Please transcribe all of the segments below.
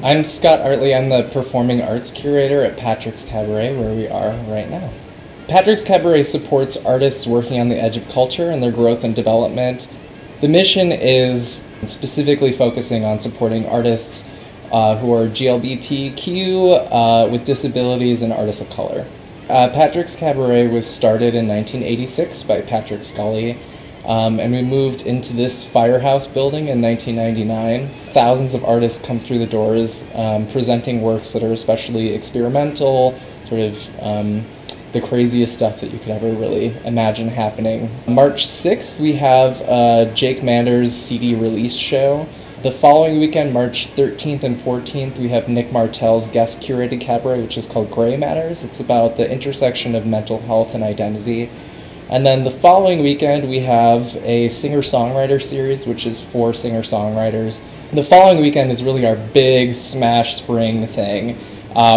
I'm Scott Artley. I'm the Performing Arts Curator at Patrick's Cabaret, where we are right now. Patrick's Cabaret supports artists working on the edge of culture and their growth and development. The mission is specifically focusing on supporting artists who are GLBTQ, with disabilities, and artists of color. Patrick's Cabaret was started in 1986 by Patrick Scully, and we moved into this firehouse building in 1999. Thousands of artists come through the doors, presenting works that are especially experimental, sort of the craziest stuff that you could ever really imagine happening. March 6th, we have Jake Mander's CD release show. The following weekend, March 13th and 14th, we have Nick Martell's guest curated cabaret, which is called Gray Matters. It's about the intersection of mental health and identity. And then the following weekend, we have a singer-songwriter series, which is for singer-songwriters. The following weekend is really our big smash spring thing,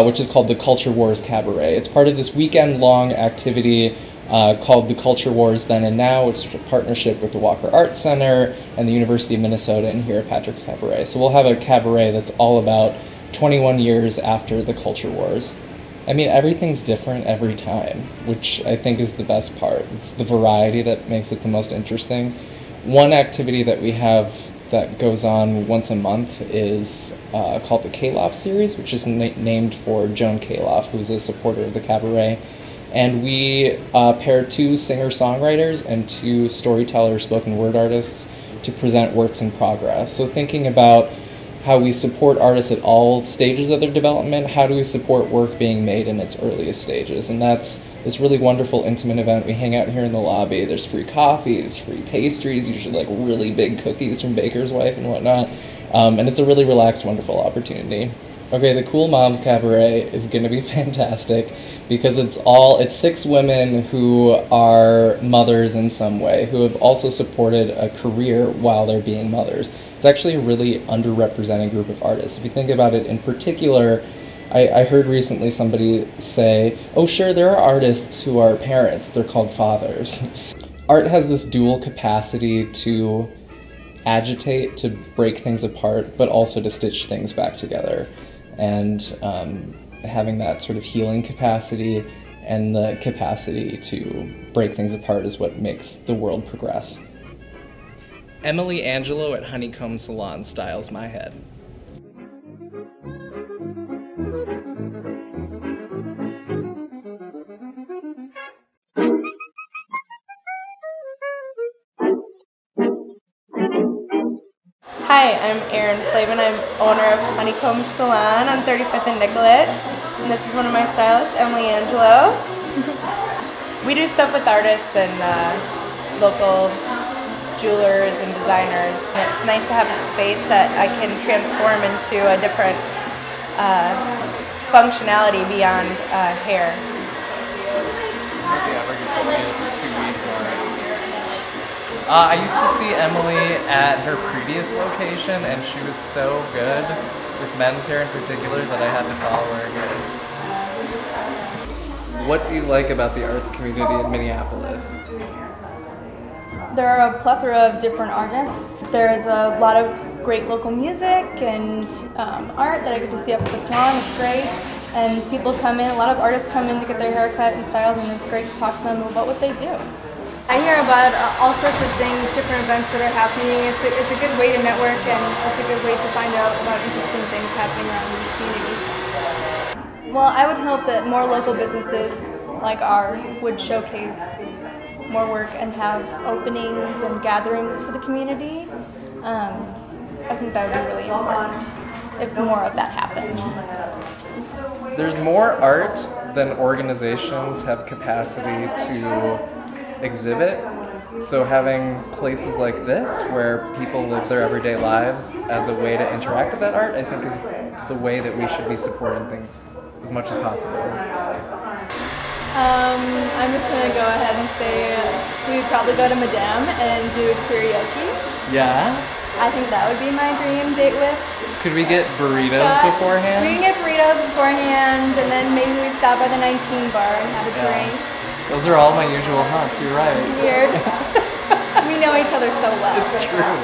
which is called the Culture Wars Cabaret. It's part of this weekend-long activity called the Culture Wars Then and Now, which is a partnership with the Walker Arts Center and the University of Minnesota and here at Patrick's Cabaret. So we'll have a cabaret that's all about 21 years after the Culture Wars. I mean, everything's different every time, which I think is the best part. It's the variety that makes it the most interesting. One activity that we have that goes on once a month is called the Kaloff series, which is named for Joan Kaloff, who's a supporter of the cabaret. And we pair two singer-songwriters and two storyteller spoken word artists to present works in progress. So thinking about how we support artists at all stages of their development, how do we support work being made in its earliest stages? And that's this really wonderful, intimate event. We hang out here in the lobby. There's free coffee, there's free pastries, usually like really big cookies from Baker's Wife and whatnot. And it's a really relaxed, wonderful opportunity. Okay, the Cool Moms Cabaret is going to be fantastic because it's 6 women who are mothers in some way, who have also supported a career while they're being mothers. It's actually a really underrepresented group of artists. If you think about it in particular, I heard recently somebody say, oh sure, there are artists who are parents, they're called fathers. Art has this dual capacity to agitate, to break things apart, but also to stitch things back together. And having that sort of healing capacity and the capacity to break things apart is what makes the world progress. Emily Angelo at Honeycomb Salon styles my head. Hi, I'm Erin Flavin. I'm owner of Honeycomb Salon on 35th and Nicollet. And this is one of my stylists, Emily Angelo. We do stuff with artists and local jewelers and designers. And it's nice to have a space that I can transform into a different functionality beyond hair. I used to see Emily at her previous location, and she was so good with men's hair in particular that I had to follow her again. What do you like about the arts community in Minneapolis? There are a plethora of different artists. There's a lot of great local music and art that I get to see up at the salon. It's great. And people come in, a lot of artists come in to get their hair cut and styled, and it's great to talk to them about what they do. I hear about all sorts of things, different events that are happening. It's a good way to network, and it's a good way to find out about interesting things happening around the community. Well, I would hope that more local businesses like ours would showcase more work and have openings and gatherings for the community. I think that would be really important if more of that happened. There's more art than organizations have capacity to exhibit, so having places like this where people live their everyday lives as a way to interact with that art, I think is the way that we should be supporting things as much as possible. I'm just going to go ahead and say we would probably go to Madame and do karaoke. Yeah? I think that would be my dream date with. Could we get burritos beforehand? We can get burritos beforehand, and then maybe we'd stop by the 19 bar and have a drink. Those are all my usual haunts, you're right. Weird. We know each other so well. It's true.